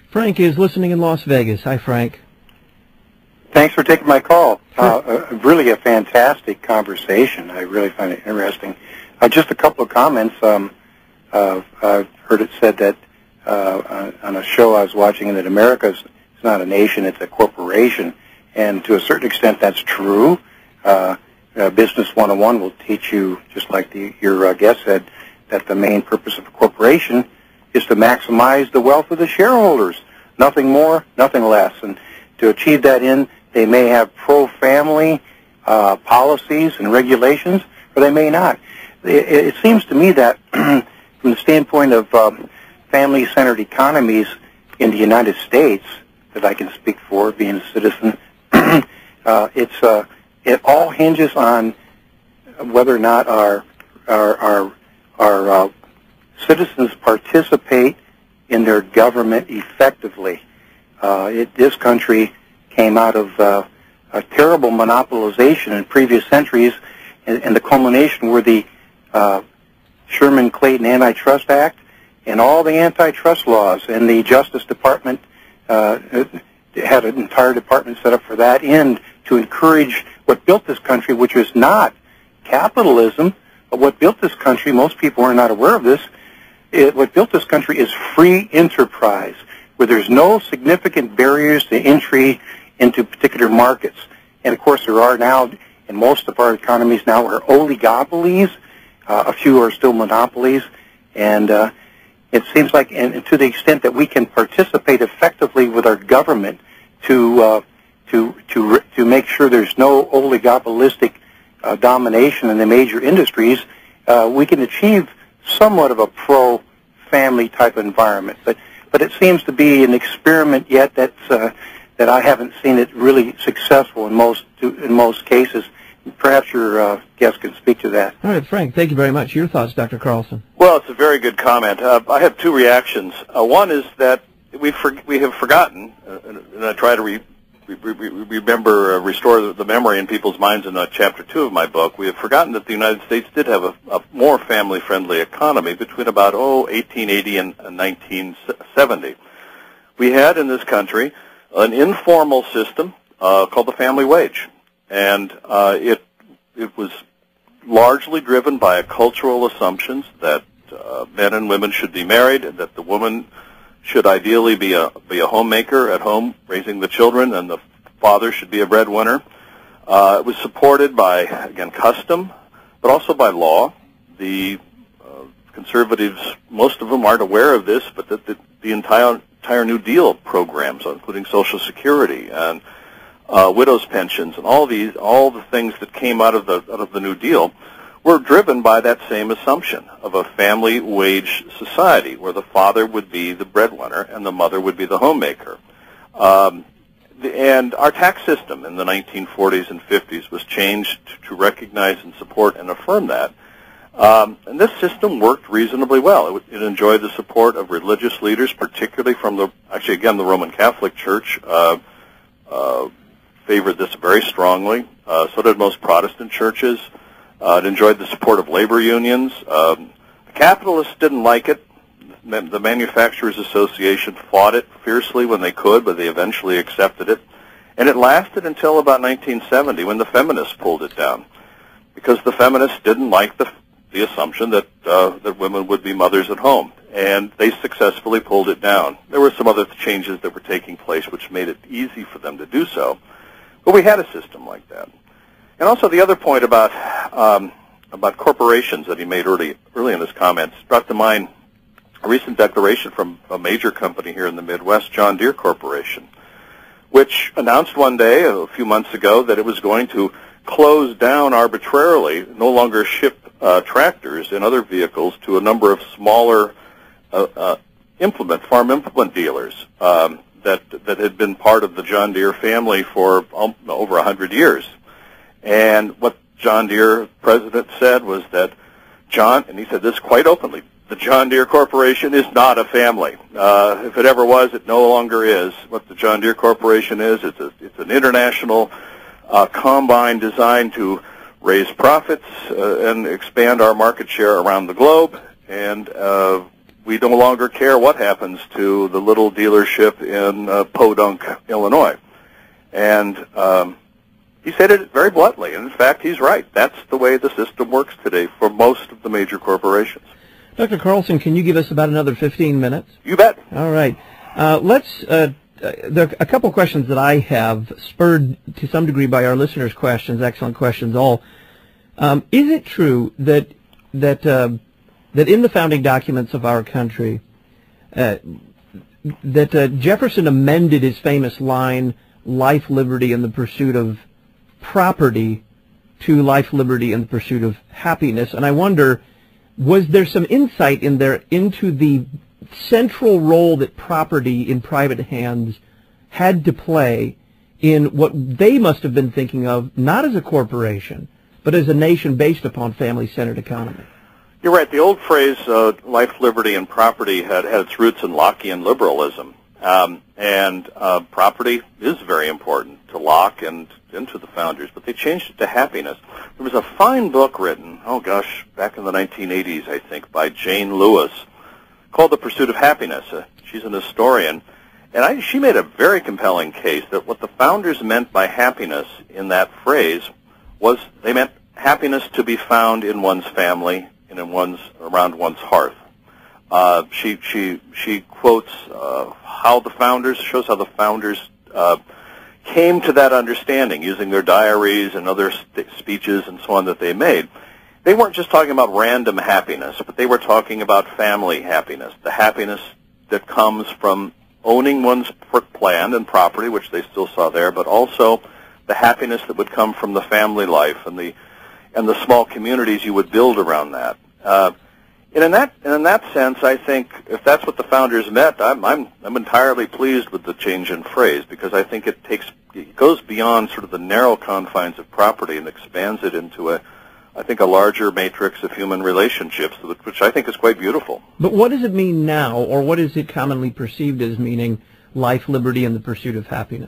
Frank is listening in Las Vegas. Hi, Frank. Thanks for taking my call. Really a fantastic conversation. I really find it interesting. Just a couple of comments. I've heard it said that on a show I was watching that America is not a nation, it's a corporation. And to a certain extent, that's true. Business 101 will teach you, just like your guest said, that the main purpose of a corporation is to maximize the wealth of the shareholders. Nothing more, nothing less. And to achieve that end, they may have pro-family policies and regulations, or they may not. It seems to me that from the standpoint of family-centered economies in the United States, that I can speak for, being a citizen, it all hinges on whether or not our citizens participate in their government effectively. This country came out of a terrible monopolization in previous centuries, and the culmination were the Sherman-Clayton Antitrust Act and all the antitrust laws, and the Justice Department had an entire department set up for that end to encourage what built this country, which was not capitalism, but what built this country, most people are not aware of this, what built this country is free enterprise, where there's no significant barriers to entry into particular markets. And of course there are now, in most of our economies now, are oligopolies. A few are still monopolies. And it seems like, and to the extent that we can participate effectively with our government to make sure there's no oligopolistic domination in the major industries, we can achieve somewhat of a pro-family type environment. But it seems to be an experiment yet that I haven't seen it really successful in most cases. Perhaps your guest can speak to that. All right, Frank, thank you very much. Your thoughts, Dr. Carlson? Well, it's a very good comment. I have two reactions. One is that we have forgotten, and I try to restore the memory in people's minds in Chapter 2 of my book. We have forgotten that the United States did have a more family-friendly economy between about 1880 and 1970. We had in this country an informal system called the family wage, and it was largely driven by cultural assumptions that men and women should be married, and that the woman should ideally be a homemaker at home raising the children, and the father should be a breadwinner. It was supported by, again, custom, but also by law. The conservatives, most of them aren't aware of this, but that the entire New Deal programs, including Social Security and widows' pensions, and all the things that came out of the New Deal, were driven by that same assumption of a family wage society where the father would be the breadwinner and the mother would be the homemaker. And our tax system in the 1940s and 50s was changed to recognize and support and affirm that. And this system worked reasonably well. It enjoyed the support of religious leaders, particularly from the Roman Catholic Church favored this very strongly. So did most Protestant churches. It enjoyed the support of labor unions. The capitalists didn't like it. The Manufacturers Association fought it fiercely when they could, but they eventually accepted it. And it lasted until about 1970 when the feminists pulled it down, because the feminists didn't like the assumption that women would be mothers at home, and they successfully pulled it down. There were some other changes that were taking place which made it easy for them to do so, but we had a system like that. And also the other point about corporations that he made early in his comments brought to mind a recent declaration from a major company here in the Midwest, John Deere Corporation, which announced one day, a few months ago, that it was going to close down arbitrarily, no longer ship tractors and other vehicles to a number of smaller farm implement dealers that had been part of the John Deere family for over 100 years. And what John Deere president said was that and he said this quite openly, the John Deere Corporation is not a family. If it ever was, it no longer is. What the John Deere Corporation is, it's an international combine designed to raise profits and expand our market share around the globe. And we no longer care what happens to the little dealership in Podunk, Illinois. And he said it very bluntly, and in fact, he's right. That's the way the system works today for most of the major corporations. Dr. Carlson, can you give us about another 15 minutes? You bet. All right. There are a couple questions that I have, spurred to some degree by our listeners' questions, excellent questions all. Is it true that in the founding documents of our country, that Jefferson amended his famous line, life, liberty, and the pursuit of property, to life, liberty, and the pursuit of happiness? And I wonder, was there some insight in there into the central role that property in private hands had to play in what they must have been thinking of, not as a corporation, but as a nation based upon family-centered economy? You're right. The old phrase, life, liberty, and property had its roots in Lockean liberalism. And property is very important to Locke and to the founders, but they changed it to happiness. There was a fine book written, back in the 1980s, I think, by Jane Lewis, called The Pursuit of Happiness. She's an historian, and she made a very compelling case that what the founders meant by happiness in that phrase was they meant happiness to be found in one's family and around one's hearth. She quotes how the founders came to that understanding using their diaries and other speeches and so on that they made. They weren't just talking about random happiness, but they were talking about family happiness, the happiness that comes from owning one's land and property, which they still saw there, but also the happiness that would come from the family life and the small communities you would build around that. And in that sense, I think if that's what the founders meant, I'm entirely pleased with the change in phrase, because I think it goes beyond sort of the narrow confines of property and expands it into a larger matrix of human relationships, which I think is quite beautiful. But what does it mean now, or what is it commonly perceived as meaning, life, liberty, and the pursuit of happiness?